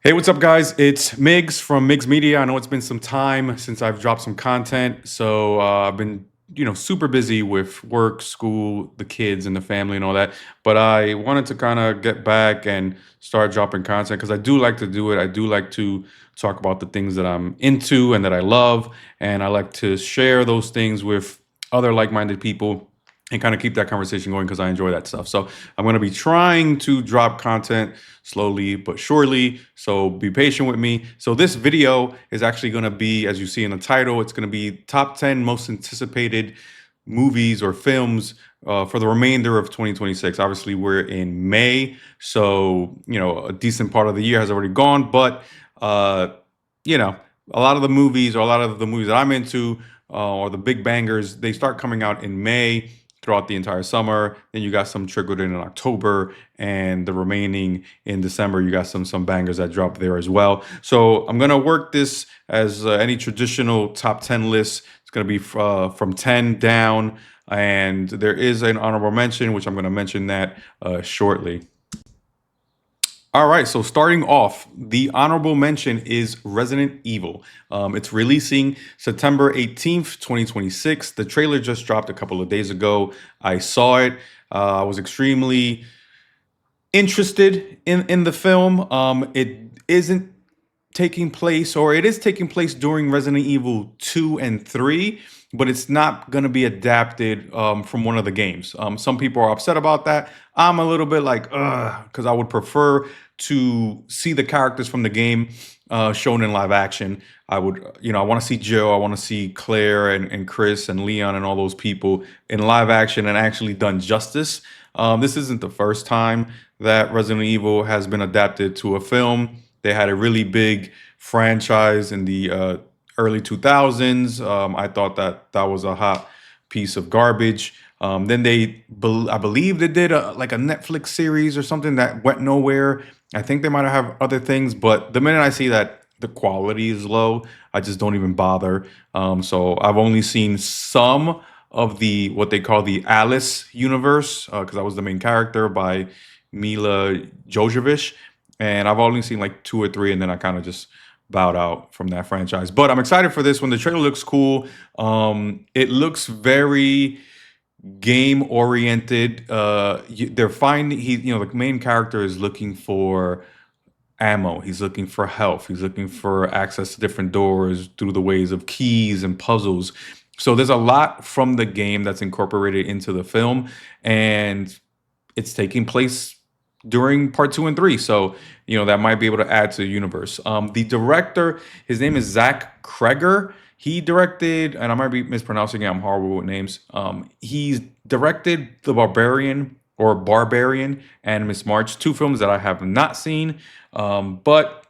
Hey, what's up, guys? It's Migs from Migs Media. I know it's been some time since I've dropped some content, so I've been, super busy with work, school, the kids, and the family, and all that. But I wanted to kind of get back and start dropping content because I do like to do it. I do like to talk about the things that I'm into and that I love, and I like to share those things with other like-minded people and kind of keep that conversation going because I enjoy that stuff. So I'm going to be trying to drop content slowly but surely. So be patient with me. So this video is actually going to be, as you see in the title, it's going to be top 10 most anticipated movies or films for the remainder of 2026. Obviously, we're in May, so a decent part of the year has already gone. But uh, you know, a lot of the movies, or a lot of the movies that I'm into, or the big bangers, they start coming out in May throughout the entire summer. Then you got some trickled in October, and the remaining in December. You got some bangers that drop there as well. So I'm gonna work this as any traditional top 10 list. It's gonna be from 10 down, and there is an honorable mention, which I'm gonna mention that shortly. All right, so starting off, the honorable mention is Resident Evil. It's releasing September 18th, 2026. The trailer just dropped a couple of days ago. I saw it. I was extremely interested in the film. It isn't taking place, or it is taking place during Resident Evil 2 and 3, but it's not going to be adapted from one of the games. Some people are upset about that. I'm a little bit like, ugh, because I would prefer to see the characters from the game shown in live action. I would, I want to see Jill, I want to see Claire and Chris and Leon and all those people in live action and actually done justice. This isn't the first time that Resident Evil has been adapted to a film. They had a really big franchise in the early 2000s. I thought that was a hot piece of garbage. Then I believe they did like a Netflix series or something that went nowhere. I think they might have other things, but the minute I see that the quality is low, I just don't even bother. So I've only seen some of the what they call the Alice universe because I was the main character by Mila Jovovich, and I've only seen like two or three, and then I kind of just bowed out from that franchise. But I'm excited for this one. The trailer looks cool. It looks very game oriented. They're finding the main character is looking for ammo. He's looking for health. He's looking for access to different doors through the ways of keys and puzzles. So there's a lot from the game that's incorporated into the film, and it's taking place during part two and three. So, that might be able to add to the universe. The director, his name is Zach Kreger. He directed, and I might be mispronouncing it, I'm horrible with names. He's directed The Barbarian or Barbarian and Miss March, two films that I have not seen. But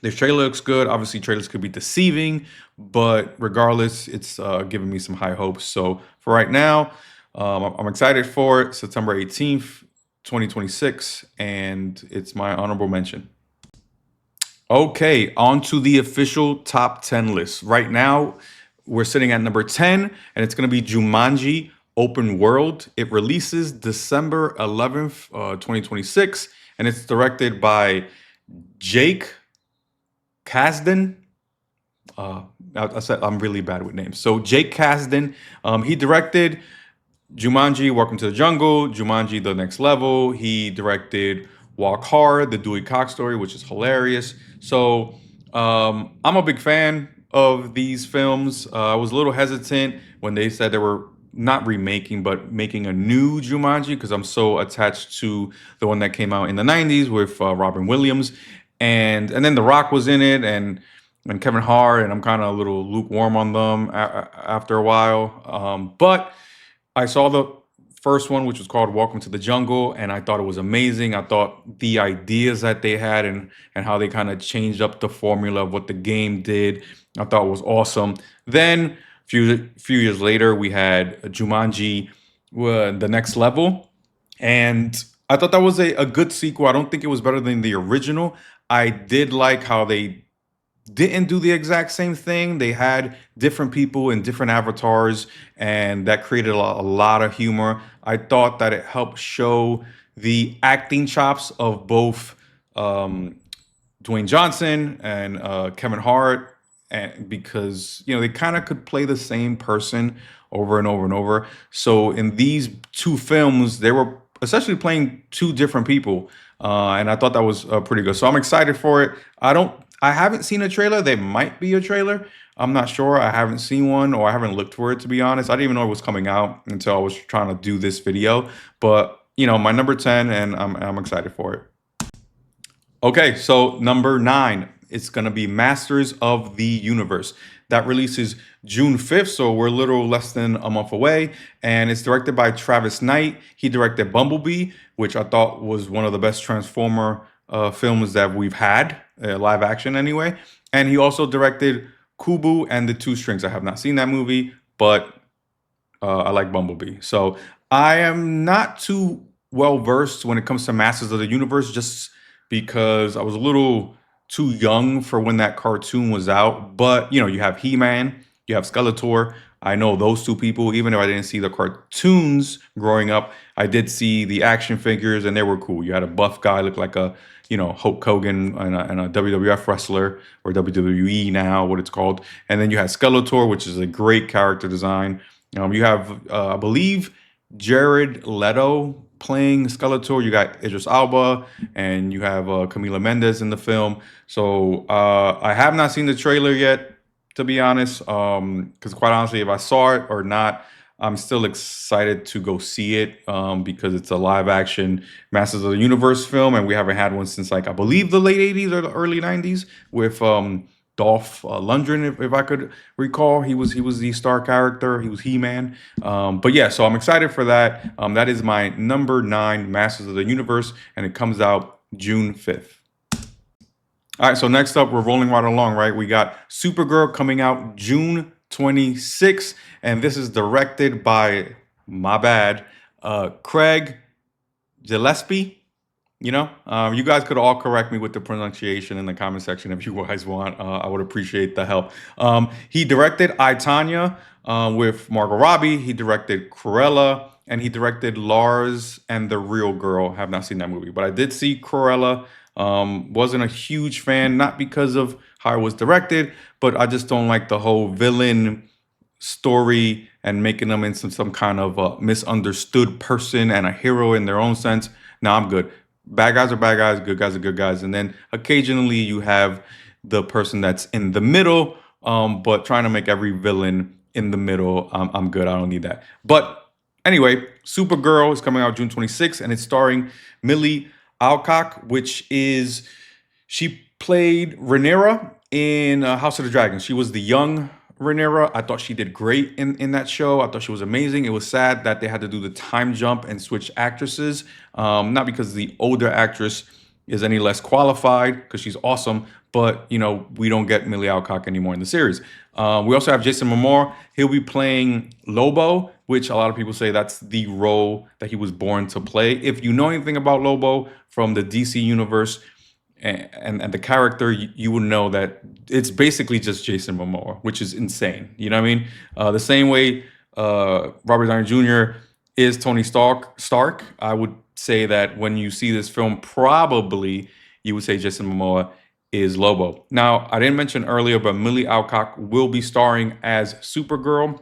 the trailer looks good. Obviously, trailers could be deceiving, but regardless, it's giving me some high hopes. So for right now, I'm excited for it. September 18th, 2026, and it's my honorable mention. Okay, on to the official top 10 list. Right now, we're sitting at number 10, and it's going to be Jumanji Open World. It releases December 11th, 2026, and it's directed by Jake Kasdan. I said I'm really bad with names. So Jake Kasdan, he directed Jumanji, Welcome to the Jungle, Jumanji, The Next Level. He directed Walk Hard, the Dewey Cox story, which is hilarious. So I'm a big fan of these films. I was a little hesitant when they said they were not remaking, but making a new Jumanji because I'm so attached to the one that came out in the 90s with Robin Williams. And then The Rock was in it, and Kevin Hart, and I'm kind of a little lukewarm on them after a while. But I saw the first one, which was called Welcome to the Jungle, and I thought it was amazing. I thought the ideas that they had and how they kind of changed up the formula of what the game did, I thought was awesome. Then few years later, we had Jumanji, The Next Level, and I thought that was a good sequel. I don't think it was better than the original. I did like how they didn't do the exact same thing. They had different people in different avatars, and that created a lot of humor. I thought that it helped show the acting chops of both Dwayne Johnson and Kevin Hart, and because they kind of could play the same person over and over and over. So in these two films, they were essentially playing two different people, and I thought that was pretty good. So I'm excited for it. I haven't seen a trailer. There might be a trailer. I'm not sure. I haven't seen one, or I haven't looked for it, to be honest. I didn't even know it was coming out until I was trying to do this video. But my number 10, and I'm excited for it. Okay, so number 9, it's gonna be Masters of the Universe. That releases June 5th, so we're a little less than a month away. And it's directed by Travis Knight. He directed Bumblebee, which I thought was one of the best Transformer films that we've had, live action anyway. And he also directed Kubo and the Two Strings. I have not seen that movie, but I like Bumblebee. So I am not too well versed when it comes to Masters of the Universe, just because I was a little too young for when that cartoon was out. But you have He-Man, you have Skeletor. I know those two people, even if I didn't see the cartoons growing up. I did see the action figures, and they were cool. You had a buff guy, look like a Hulk Hogan, and a WWF wrestler, or WWE now, what it's called. And then you had Skeletor, which is a great character design. You have, I believe, Jared Leto playing Skeletor. You got Idris Alba, and you have Camila Mendes in the film. So I have not seen the trailer yet, to be honest, because quite honestly, if I saw it or not, I'm still excited to go see it, because it's a live action Masters of the Universe film, and we haven't had one since, like, I believe the late 80s or the early 90s with Dolph Lundgren, if I could recall. He was the star character. He was He-Man. But yeah, so I'm excited for that. That is my number 9, Masters of the Universe, and it comes out June 5th. All right, so next up, we're rolling right along, right? We got Supergirl coming out June 26th, and this is directed by, my bad, Craig Gillespie. You guys could all correct me with the pronunciation in the comment section if you guys want. I would appreciate the help. He directed I, Tonya, with Margot Robbie. He directed Cruella, and he directed Lars and the Real Girl. Have not seen that movie, but I did see Cruella. Wasn't a huge fan, not because of how it was directed, but I just don't like the whole villain story and making them into some kind of a misunderstood person and a hero in their own sense. Now I'm good. Bad guys are bad guys, good guys are good guys. And then occasionally you have the person that's in the middle, but trying to make every villain in the middle. I'm good. I don't need that. But anyway, Supergirl is coming out June 26th, and it's starring Millie Alcock, she played Rhaenyra in House of the Dragon. She was the young Rhaenyra. I thought she did great in that show. I thought she was amazing. It was sad that they had to do the time jump and switch actresses. Not because the older actress is any less qualified, because she's awesome, but we don't get Millie Alcock anymore in the series. We also have Jason Momoa. He'll be playing Lobo, which a lot of people say that's the role that he was born to play. If you know anything about Lobo from the DC universe and the character, you would know that it's basically just Jason Momoa, which is insane. You know what I mean? The same way Robert Downey Jr. is Tony Stark, I would say that when you see this film, probably you would say Jason Momoa is Lobo. Now, I didn't mention earlier, but Millie Alcock will be starring as Supergirl.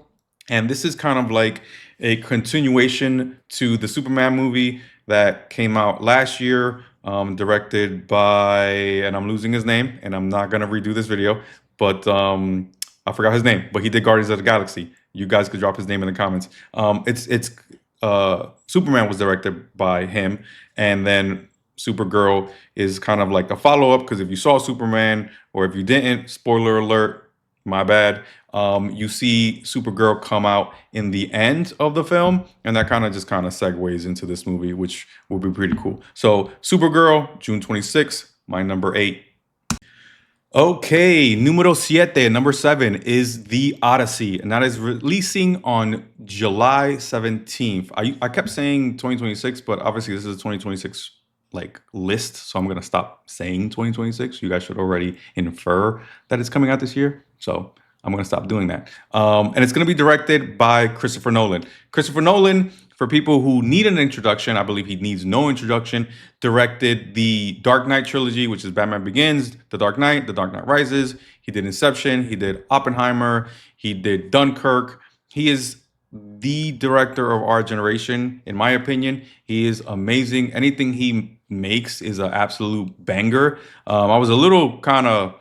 And this is kind of like a continuation to the Superman movie that came out last year, directed by, and I'm losing his name, and I'm not going to redo this video, but I forgot his name, but he did Guardians of the Galaxy. You guys could drop his name in the comments. Superman was directed by him, and then Supergirl is kind of like a follow-up, because if you saw Superman, or if you didn't, spoiler alert, my bad, you see Supergirl come out in the end of the film, and that kind of segues into this movie, which will be pretty cool. So Supergirl, June 26th, my number 8. Okay, numero siete, number 7 is The Odyssey, and that is releasing on July 17th. I kept saying 2026, but obviously this is a 2026 list, so I'm gonna stop saying 2026. You guys should already infer that it's coming out this year. So I'm going to stop doing that. And it's going to be directed by Christopher Nolan. Christopher Nolan, for people who need an introduction, I believe he needs no introduction, directed the Dark Knight trilogy, which is Batman Begins, The Dark Knight Rises. He did Inception. He did Oppenheimer. He did Dunkirk. He is the director of our generation, in my opinion. He is amazing. Anything he makes is an absolute banger. I was a little kind of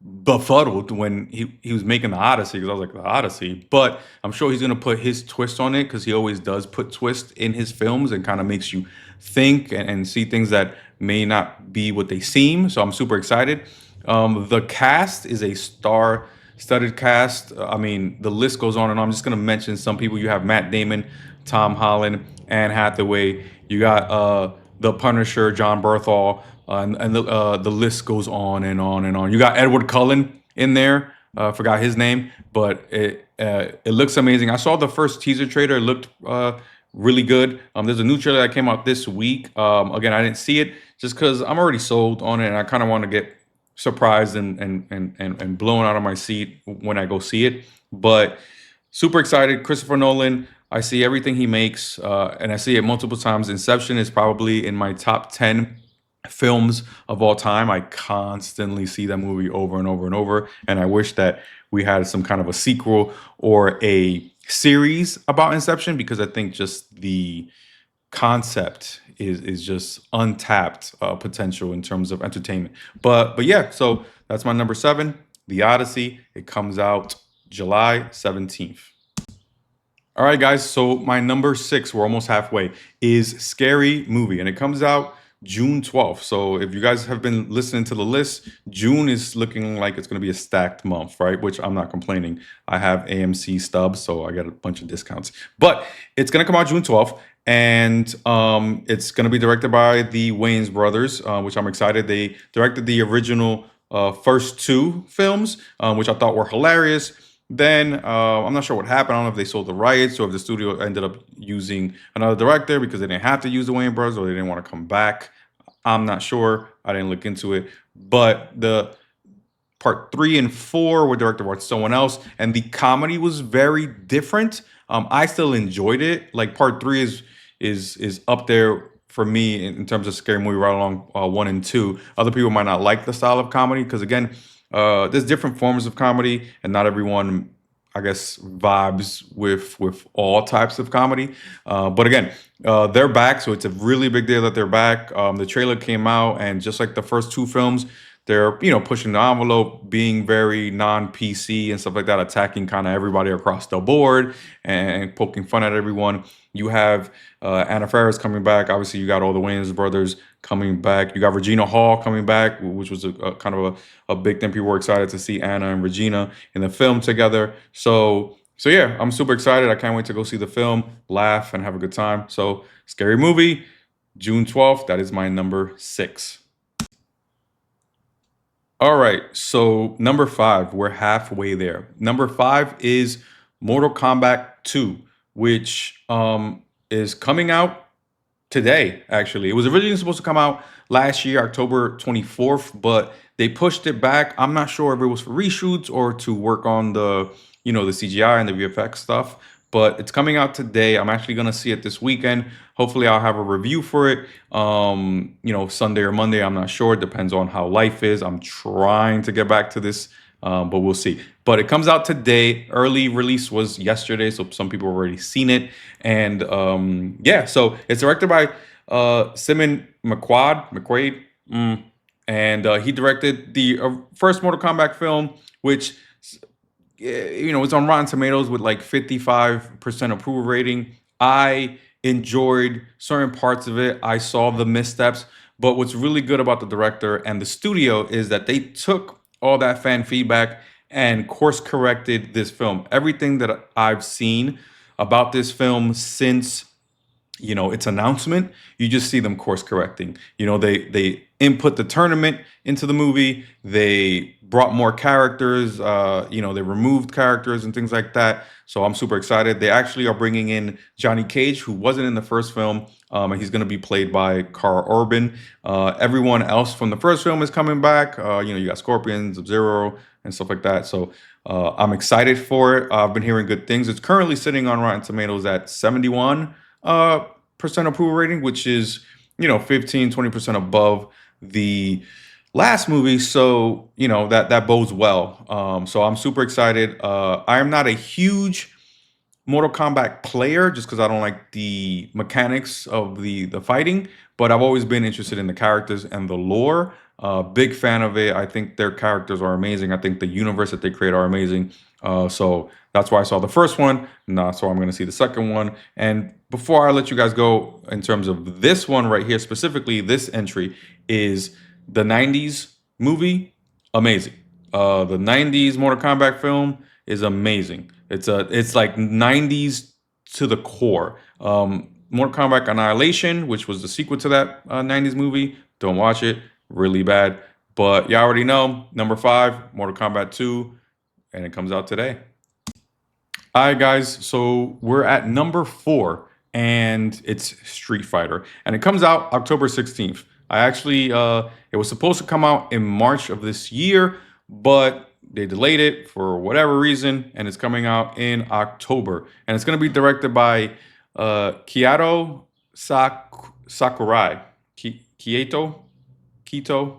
befuddled when he was making the Odyssey because I was like, the Odyssey. But I'm sure he's gonna put his twist on it because he always does put twist in his films and kind of makes you think and see things that may not be what they seem. So I'm super excited. The cast is a star-studded cast. I mean, the list goes on and on. I'm just gonna mention some people. You have Matt Damon, Tom Holland, Anne Hathaway. You got the Punisher, John Berthal, and the list goes on and on and on. You got Edward Cullen in there. Forgot his name, but it looks amazing. I saw the first teaser trailer. It looked really good. There's a new trailer that came out this week. Again, I didn't see it just because I'm already sold on it, and I kind of want to get surprised and blown out of my seat when I go see it. But super excited. Christopher Nolan. I see everything he makes, and I see it multiple times. Inception is probably in my top 10 films of all time. I constantly see that movie over and over and over, and I wish that we had some kind of a sequel or a series about Inception because I think just the concept is just untapped potential in terms of entertainment. But yeah, so that's my number 7, The Odyssey. It comes out July 17th. All right, guys. So my number 6, we're almost halfway, is Scary Movie, and it comes out June 12th. So if you guys have been listening to the list, June is looking like it's going to be a stacked month, right? Which I'm not complaining. I have AMC stubs, so I got a bunch of discounts. But it's going to come out June 12th, and it's going to be directed by the Wayans brothers, which I'm excited. They directed the original first 2 films, which I thought were hilarious. Then I'm not sure what happened. I don't know if they sold the rights or if the studio ended up using another director because they didn't have to use the Wayans brothers or they didn't want to come back. I'm not sure. I didn't look into it. But the part 3 and 4 were directed by someone else, and the comedy was very different. I still enjoyed it. Like part 3 is up there for me in terms of scary movie right along 1 and 2. Other people might not like the style of comedy because again, there's different forms of comedy, and not everyone, I guess, vibes with all types of comedy. But again, they're back, so it's a really big deal that they're back. The trailer came out, and just like the first 2 films, they're pushing the envelope, being very non-PC and stuff like that, attacking kind of everybody across the board and poking fun at everyone. You have Anna Faris coming back. Obviously, you got all the Wayans brothers coming back. You got Regina Hall coming back, which was a kind of a big thing. People were excited to see Anna and Regina in the film together. So yeah, I'm super excited. I can't wait to go see the film, laugh, and have a good time. So Scary Movie, June 12th. That is my number 6. All right, so number 5, we're halfway there. Number 5 is Mortal Kombat 2, which is coming out today, actually. It was originally supposed to come out last year, October 24th, but they pushed it back. I'm not sure if it was for reshoots or to work on the CGI and the VFX stuff, but it's coming out today. I'm actually going to see it this weekend. Hopefully I'll have a review for it, Sunday or Monday. I'm not sure. It depends on how life is. I'm trying to get back to this, but we'll see. But it comes out today. Early release was yesterday, so some people have already seen it. And yeah, so it's directed by Simon McQuaid, and he directed the first Mortal Kombat film, which it's on Rotten Tomatoes with like 55% approval rating. I enjoyed certain parts of it. I saw the missteps, but what's really good about the director and the studio is that they took all that fan feedback and course corrected this film. Everything that I've seen about this film since its announcement, you just see them course correcting. They input the tournament into the movie. They brought more characters. They removed characters and things like that. So I'm super excited. They actually are bringing in Johnny Cage, who wasn't in the first film, and he's going to be played by Karl Urban. Everyone else from the first film is coming back. You got Scorpion, Sub-Zero, and stuff like that. So I'm excited for it. I've been hearing good things. It's currently sitting on Rotten Tomatoes at 71 percent approval rating, which is 15-20% above the last movie. So that bodes well. So I'm super excited. I am not a huge Mortal Kombat player just because I don't like the mechanics of the fighting, but I've always been interested in the characters and the lore. Big fan of it. I think their characters are amazing. I think the universe that they create are amazing. So that's why I saw the first one. Now, so I'm going to see the second one. And before I let you guys go, in terms of this one right here, specifically, this entry is the 90s movie. Amazing. The 90s Mortal Kombat film is amazing. It's like 90s to the core. Mortal Kombat Annihilation, which was the sequel to that 90s movie. Don't watch it. Really bad. But you already know, number 5, Mortal Kombat 2, and it comes out today. All right, guys. So we're at number 4, and it's Street Fighter, and it comes out October 16th. I actually, it was supposed to come out in March of this year, but they delayed it for whatever reason, and it's coming out in October, and it's going to be directed by Kiato Sakurai. Kieto Kito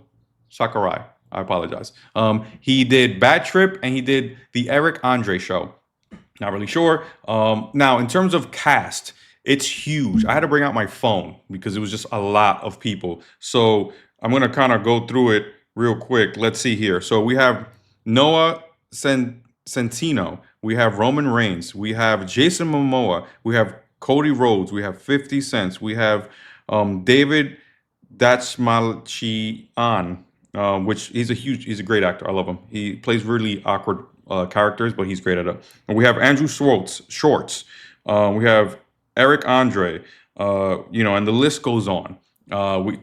Sakurai. I apologize. He did Bad Trip, and he did the Eric Andre Show. Not really sure. Now, in terms of cast, it's huge. I had to bring out my phone because it was just a lot of people. So I'm going to kind of go through it real quick. Let's see here. So we have Noah Centino. We have Roman Reigns. We have Jason Momoa. We have Cody Rhodes. We have 50 Cent. We have David Dastmalchian, which he's a great actor. I love him. He plays really awkward characters, but he's great at it. And we have Andrew Schwartz. We have Eric Andre. And the list goes on.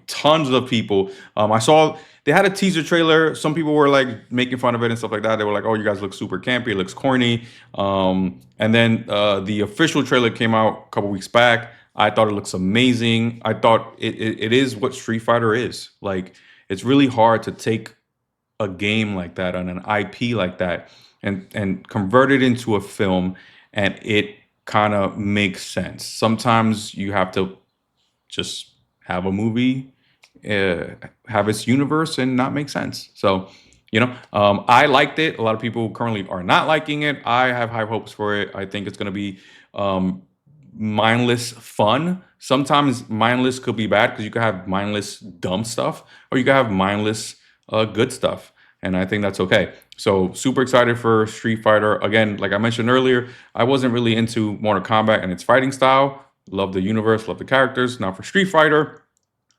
Tons of people. I saw they had a teaser trailer. Some people were like making fun of it and stuff like that. They were like, "Oh, you guys look super campy. It looks corny." And then the official trailer came out a couple weeks back. I thought it looks amazing. I thought it is what Street Fighter is. Like, it's really hard to take a game like that and an IP like that and convert it into a film, and it kind of makes sense. Sometimes you have to just have a movie have its universe and not make sense. So, I liked it. A lot of people currently are not liking it. I have high hopes for it. I think it's going to be mindless fun. Sometimes mindless could be bad because you could have mindless dumb stuff, or you could have mindless good stuff. And I think that's okay. So super excited for Street Fighter. Again, like I mentioned earlier, I wasn't really into Mortal Kombat and its fighting style. Love the universe, love the characters. Now for Street Fighter,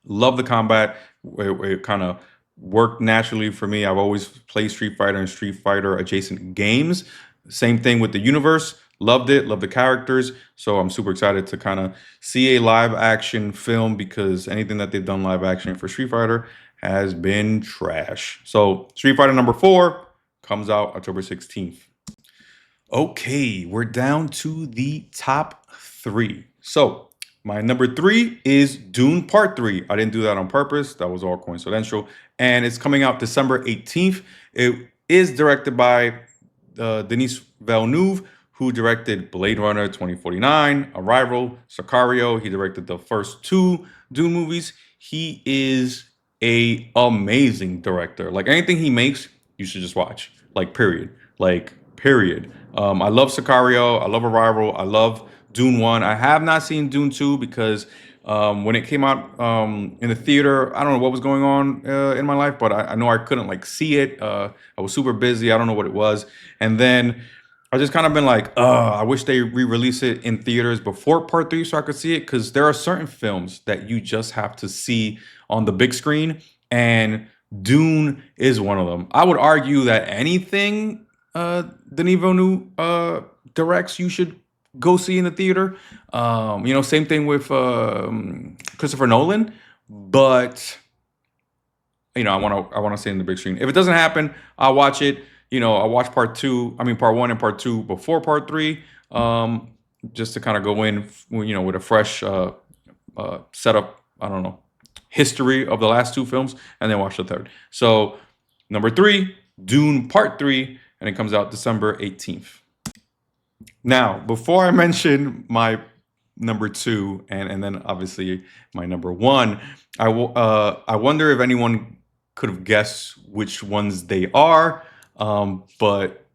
love the combat. It kind of worked naturally for me. I've always played Street Fighter and Street Fighter adjacent games. Same thing with the universe. Loved it, love the characters. So I'm super excited to kind of see a live action film, because anything that they've done live action for Street Fighter has been trash. So Street Fighter number 4 comes out October 16th. Okay, we're down to the top 3. So my number 3 is Dune Part 3. I didn't do that on purpose. That was all coincidental. And it's coming out December 18th. It is directed by Denis Villeneuve, who directed Blade Runner 2049, Arrival, Sicario. He directed the first 2 Dune movies. He is a amazing director. Like, anything he makes, you should just watch. Like, period. I love Sicario. I love Arrival. I love Dune 1. I have not seen Dune 2 because when it came out in the theater, I don't know what was going on in my life, but I know I couldn't like see it. I was super busy. I don't know what it was. And then I just kind of been like, I wish they re-release it in theaters before Part 3 so I could see it, because there are certain films that you just have to see on the big screen, and Dune is one of them. I would argue that anything Denis Villeneuve directs, you should go see in the theater. Same thing with Christopher Nolan, but I want to see it in the big screen. If it doesn't happen, I'll watch it. I'll watch part 1 and part 2 before part 3, just to kind of go in, with a fresh setup. I don't know, history of the last 2 films, and then watch the third. So number 3, Dune Part 3, and it comes out December 18th. Now, before I mention my number two and then obviously my number one, I wonder if anyone could have guessed which ones they are. But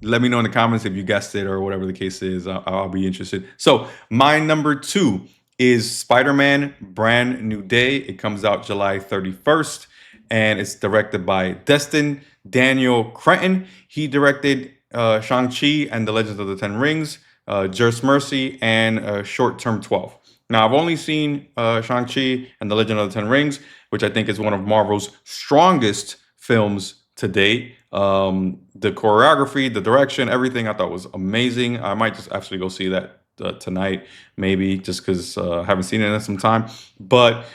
let me know in the comments if you guessed it or whatever the case is. I'll be interested. So my number two is Spider-Man: Brand New Day. It comes out July 31st, and it's directed by Destin Daniel Cretton. He directed Shang-Chi and the Legends of the Ten Rings, Just Mercy, and Short Term 12. Now, I've only seen Shang-Chi and the Legend of the Ten Rings, which I think is one of Marvel's strongest films to date. The choreography, the direction, everything I thought was amazing. I might just actually go see that tonight, maybe just because I haven't seen it in some time. But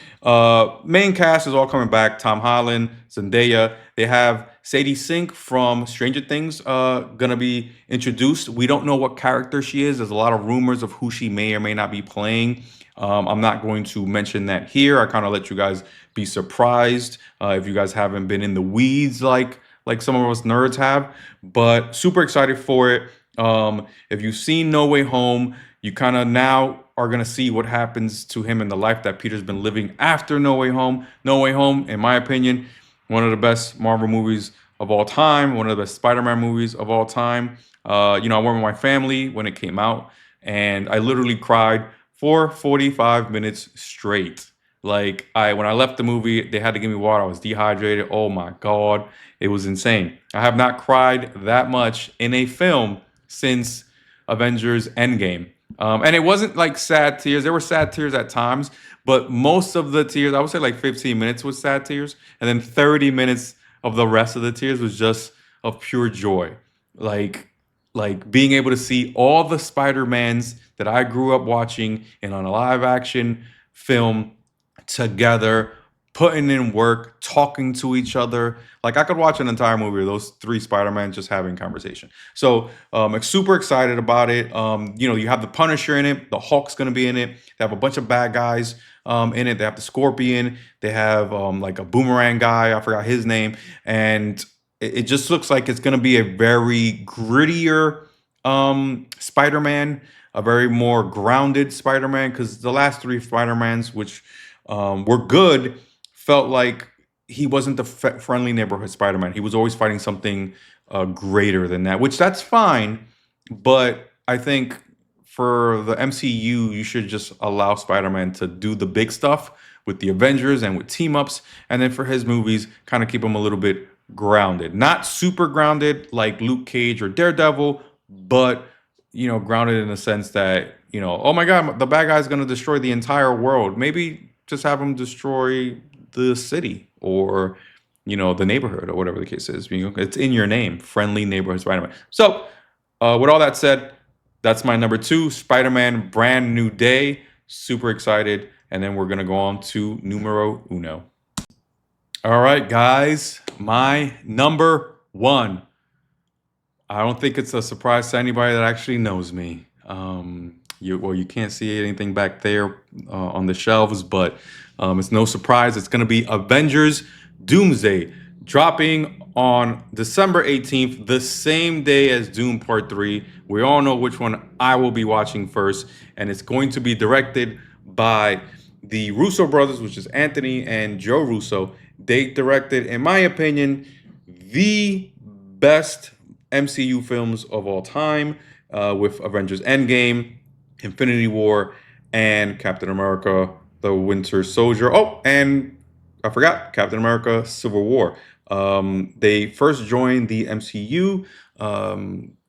main cast is all coming back. Tom Holland, Zendaya. They have Sadie Sink from Stranger Things gonna be introduced. We don't know what character she is. There's a lot of rumors of who she may or may not be playing. I'm not going to mention that here. I kind of let you guys be surprised if you guys haven't been in the weeds like some of us nerds have. But super excited for it. If you've seen No Way Home, you kind of now are gonna see what happens to him in the life that Peter's been living after No Way Home. No Way Home, in my opinion, one of the best Marvel movies of all time, one of the best Spider-Man movies of all time. I went with my family when it came out, and I literally cried for 45 minutes straight. Like when I left the movie, they had to give me water. I was dehydrated. Oh my God, it was insane. I have not cried that much in a film since Avengers Endgame. And it wasn't like sad tears. There were sad tears at times, but most of the tears, I would say like 15 minutes was sad tears, and then 30 minutes of the rest of the tears was just of pure joy. Like being able to see all the Spider-Mans that I grew up watching and on a live action film together, putting in work, talking to each other. Like I could watch an entire movie of those three Spider-Man just having conversation. So I'm super excited about it. You have the Punisher in it, the Hulk's gonna be in it. They have a bunch of bad guys in it. They have the Scorpion. They have like a boomerang guy. I forgot his name. And it just looks like it's gonna be a very grittier Spider-Man, a very more grounded Spider-Man. Because the last three Spider-Mans, which were good, felt like he wasn't the friendly neighborhood Spider-Man. He was always fighting something greater than that, which that's fine. But I think for the MCU, you should just allow Spider-Man to do the big stuff with the Avengers and with team ups. And then for his movies, kind of keep him a little bit grounded. Not super grounded like Luke Cage or Daredevil, but grounded in the sense that, oh my God, the bad guy's going to destroy the entire world. Maybe just have him destroy the city or the neighborhood or whatever the case is. It's in your name, friendly neighborhood Spider-Man. So with all that said, that's my number two, Spider-Man: Brand New Day. Super excited. And then we're gonna go on to numero uno. All right, guys, my number one. I don't think it's a surprise to anybody that actually knows me. You can't see anything back there on the shelves, but it's no surprise. It's going to be Avengers Doomsday, dropping on December 18th, the same day as Doom Part 3. We all know which one I will be watching first, and it's going to be directed by the Russo brothers, which is Anthony and Joe Russo. They directed, in my opinion, the best MCU films of all time, with Avengers Endgame, Infinity War, and Captain America: The Winter Soldier. Oh, and I forgot Captain America: Civil War. They first joined the MCU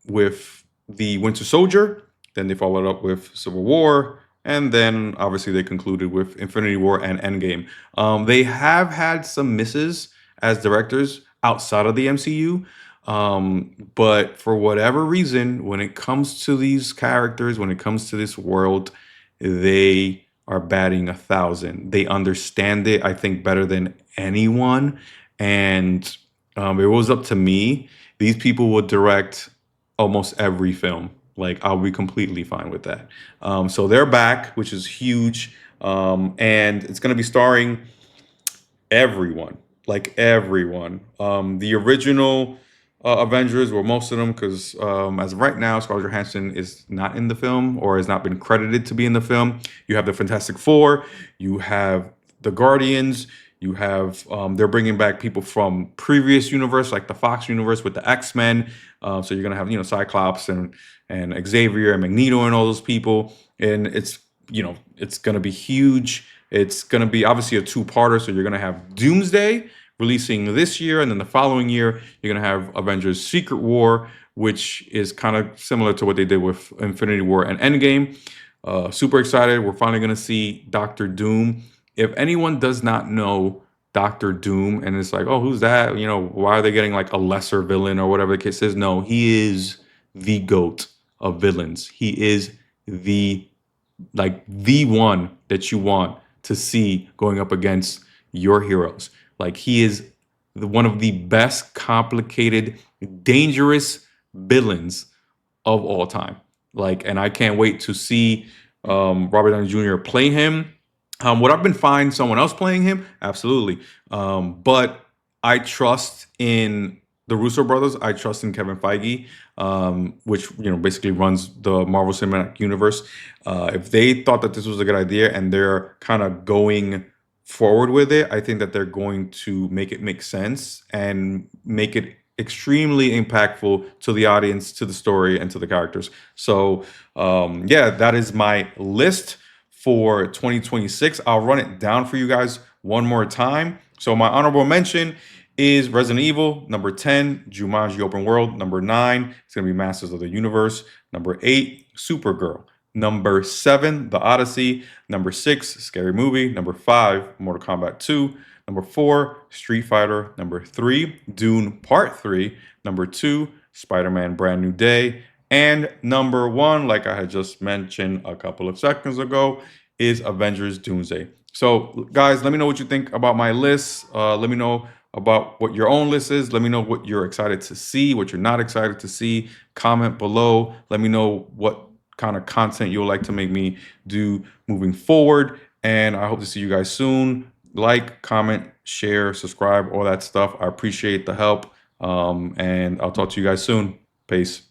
with The Winter Soldier, then they followed up with Civil War, and then obviously they concluded with Infinity War and Endgame. They have had some misses as directors outside of the MCU. But for whatever reason, when it comes to these characters, when it comes to this world, they are batting 1,000. They understand it, I think, better than anyone. And it was up to me. These people would direct almost every film. Like, I'll be completely fine with that. So they're back, which is huge. And it's going to be starring everyone. like everyone. The original Avengers, were most of them, because as of right now, Scarlett Johansson is not in the film or has not been credited to be in the film. You have the Fantastic Four, you have the Guardians, you have they're bringing back people from previous universe, like the Fox universe with the X-Men. So you're gonna have Cyclops and Xavier and Magneto and all those people, and it's gonna be huge. It's gonna be obviously a two-parter, so you're gonna have Doomsday releasing this year, and then the following year you're gonna have Avengers: Secret War, which is kind of similar to what they did with Infinity War and Endgame. Super excited. We're finally gonna see Doctor Doom. If anyone does not know Doctor Doom and it's like, oh, who's that? Why are they getting like a lesser villain or whatever the case is? No, he is the GOAT of villains. He is the the one that you want to see going up against your heroes. Like, he is one of the best complicated, dangerous villains of all time. Like, and I can't wait to see Robert Downey Jr. play him. Would I been fine someone else playing him? Absolutely. But I trust in the Russo brothers. I trust in Kevin Feige, which basically runs the Marvel Cinematic Universe. If they thought that this was a good idea and they're kind of going forward with it, I think that they're going to make it make sense and make it extremely impactful to the audience, to the story, and to the characters. So, yeah, that is my list for 2026. I'll run it down for you guys one more time. So my honorable mention is Resident Evil. Number 10, Jumanji Open World. Number 9, it's going to be Masters of the Universe. Number 8, Supergirl. Number 7, The Odyssey. Number 6, Scary Movie. Number 5, Mortal Kombat 2. Number 4, Street Fighter. Number 3, Dune Part 3. Number 2, Spider-Man Brand New Day. And number 1, like I had just mentioned a couple of seconds ago, is Avengers Doomsday. So, guys, let me know what you think about my list. Let me know about what your own list is. Let me know what you're excited to see, what you're not excited to see. Comment below. Let me know what kind of content you would like to make me do moving forward. And I hope to see you guys soon. Like, comment, share, subscribe, all that stuff. I appreciate the help. And I'll talk to you guys soon. Peace.